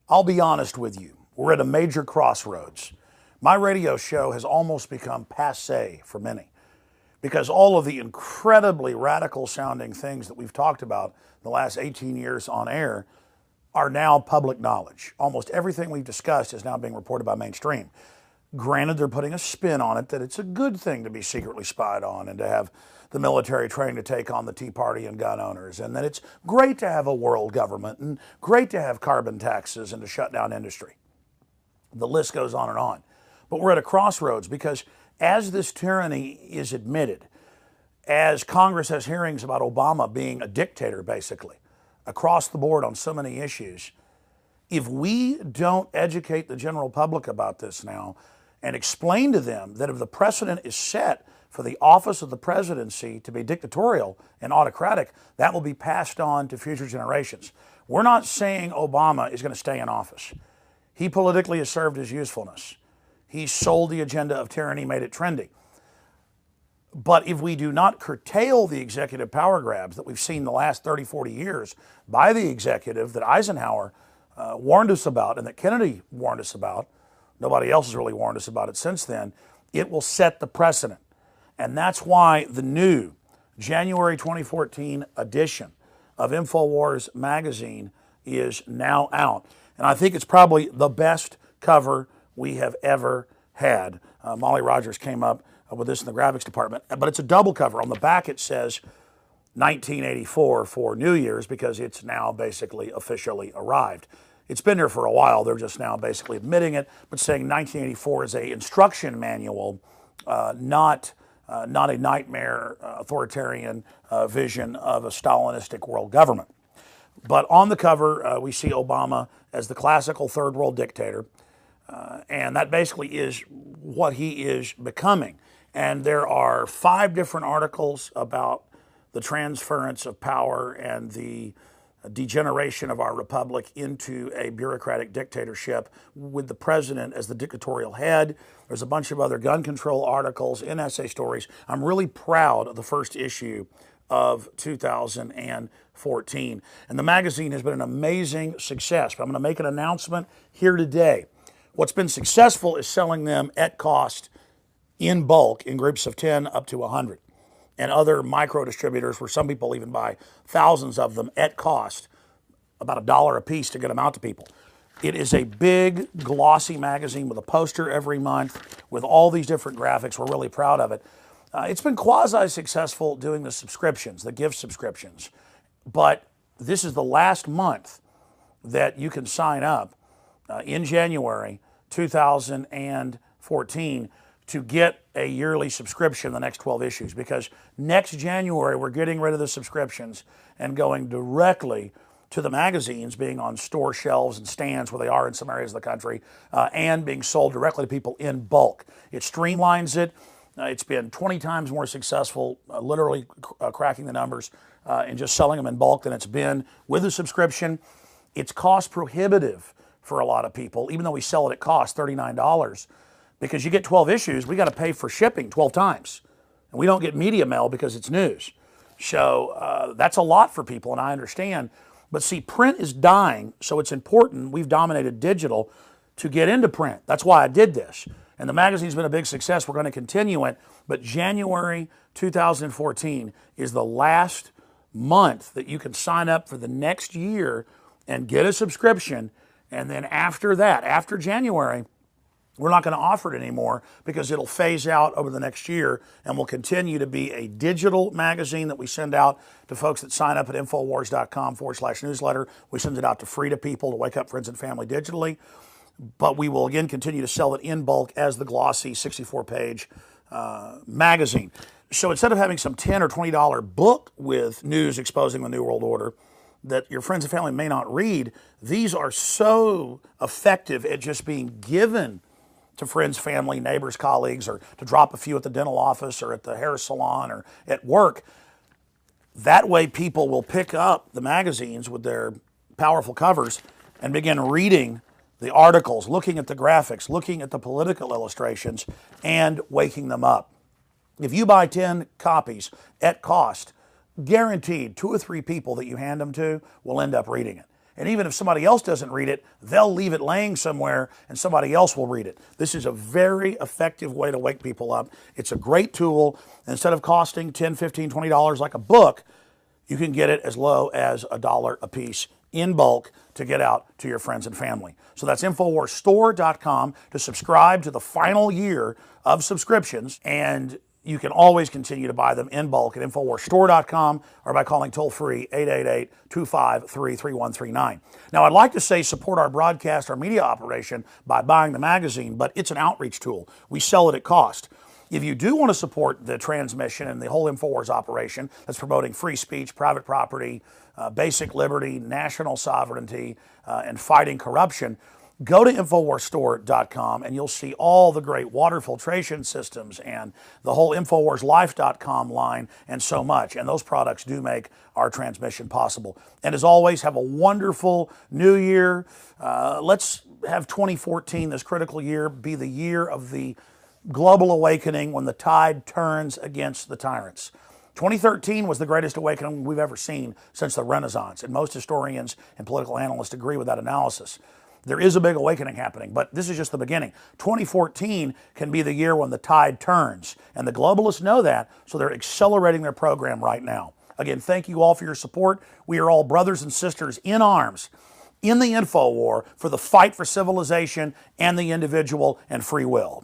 I'll be honest with you. We're at a major crossroads. My radio show has almost become passe for many because all of the incredibly radical sounding things that we've talked about the last 18 years on air are now public knowledge. Almost everything we've discussed is now being reported by mainstream. Granted, they're putting a spin on it that it's a good thing to be secretly spied on and to have the military trained to take on the Tea Party and gun owners, and that it's great to have a world government and great to have carbon taxes and to shut down industry. The list goes on and on. But we're at a crossroads because as this tyranny is admitted, as Congress has hearings about Obama being a dictator, basically, across the board on so many issues, if we don't educate the general public about this now and explain to them that if the precedent is set for the office of the presidency to be dictatorial and autocratic, that will be passed on to future generations. We're not saying Obama is going to stay in office. He politically has served his usefulness. He sold the agenda of tyranny, made it trendy. But if we do not curtail the executive power grabs that we've seen the last 30, 40 years by the executive that Eisenhower warned us about and that Kennedy warned us about, nobody else has really warned us about it since then, it will set the precedent. And that's why the new January 2014 edition of InfoWars magazine is now out. And I think it's probably the best cover we have ever had. Molly Rogers came up with this in the graphics department, but it's a double cover. On the back it says 1984 for New Year's because it's now basically officially arrived. It's been there for a while. They're just now basically admitting it, but saying 1984 is a instruction manual, not a nightmare authoritarian vision of a Stalinistic world government. But on the cover, we see Obama as the classical third world dictator, and that basically is what he is becoming. And there are 5 different articles about the transference of power and the degeneration of our republic into a bureaucratic dictatorship with the president as the dictatorial head. There's a bunch of other gun control articles and essay stories. I'm really proud of the first issue of 2014. And the magazine has been an amazing success. But I'm going to make an announcement here today. What's been successful is selling them at cost in bulk in groups of 10 up to 100. And other micro distributors where some people even buy thousands of them at cost, about $1 a piece to get them out to people. It is a big, glossy magazine with a poster every month with all these different graphics. We're really proud of it. It's been quasi-successful doing the subscriptions, the gift subscriptions. But this is the last month that you can sign up in January 2014 to get a yearly subscription the next 12 issues, because next January we're getting rid of the subscriptions and going directly to the magazines being on store shelves and stands where they are in some areas of the country and being sold directly to people in bulk. It streamlines it. It's been 20 times more successful, literally cracking the numbers and just selling them in bulk than it's been with a subscription. It's cost prohibitive for a lot of people, even though we sell it at cost, $39. Because you get 12 issues, we got to pay for shipping 12 times. And we don't get media mail because it's news. So that's a lot for people, and I understand. But see, print is dying, so it's important. We've dominated digital to get into print. That's why I did this. And the magazine's been a big success. We're going to continue it. But January 2014 is the last month that you can sign up for the next year and get a subscription. And then after that, after January, we're not going to offer it anymore because it'll phase out over the next year and will continue to be a digital magazine that we send out to folks that sign up at Infowars.com/newsletter. We send it out to free to people to wake up friends and family digitally. But we will again continue to sell it in bulk as the glossy 64-page magazine. So instead of having some $10 or $20 book with news exposing the New World Order that your friends and family may not read, these are so effective at just being given to friends, family, neighbors, colleagues, or to drop a few at the dental office or at the hair salon or at work. That way people will pick up the magazines with their powerful covers and begin reading the articles, looking at the graphics, looking at the political illustrations, and waking them up. If you buy 10 copies at cost, guaranteed 2 or 3 people that you hand them to will end up reading it. And even if somebody else doesn't read it, they'll leave it laying somewhere and somebody else will read it. This is a very effective way to wake people up. It's a great tool. Instead of costing $10, $15, $20 like a book, you can get it as low as $1 a piece in bulk to get out to your friends and family. So that's InfoWarsStore.com to subscribe to the final year of subscriptions, and you can always continue to buy them in bulk at InfoWarsStore.com or by calling toll-free 888-253-3139. Now, I'd like to say support our broadcast, our media operation by buying the magazine, but it's an outreach tool. We sell it at cost. If you do want to support the transmission and the whole InfoWars operation that's promoting free speech, private property, basic liberty, national sovereignty, and fighting corruption, go to InfoWarsStore.com and you'll see all the great water filtration systems and the whole InfoWarsLife.com line and so much. And those products do make our transmission possible. And as always, have a wonderful new year. Let's have 2014, this critical year, be the year of the global awakening when the tide turns against the tyrants. 2013 was the greatest awakening we've ever seen since the Renaissance, and most historians and political analysts agree with that analysis. There is a big awakening happening, but this is just the beginning. 2014 can be the year when the tide turns, and the globalists know that, so they're accelerating their program right now. Again, thank you all for your support. We are all brothers and sisters in arms in the info war for the fight for civilization and the individual and free will.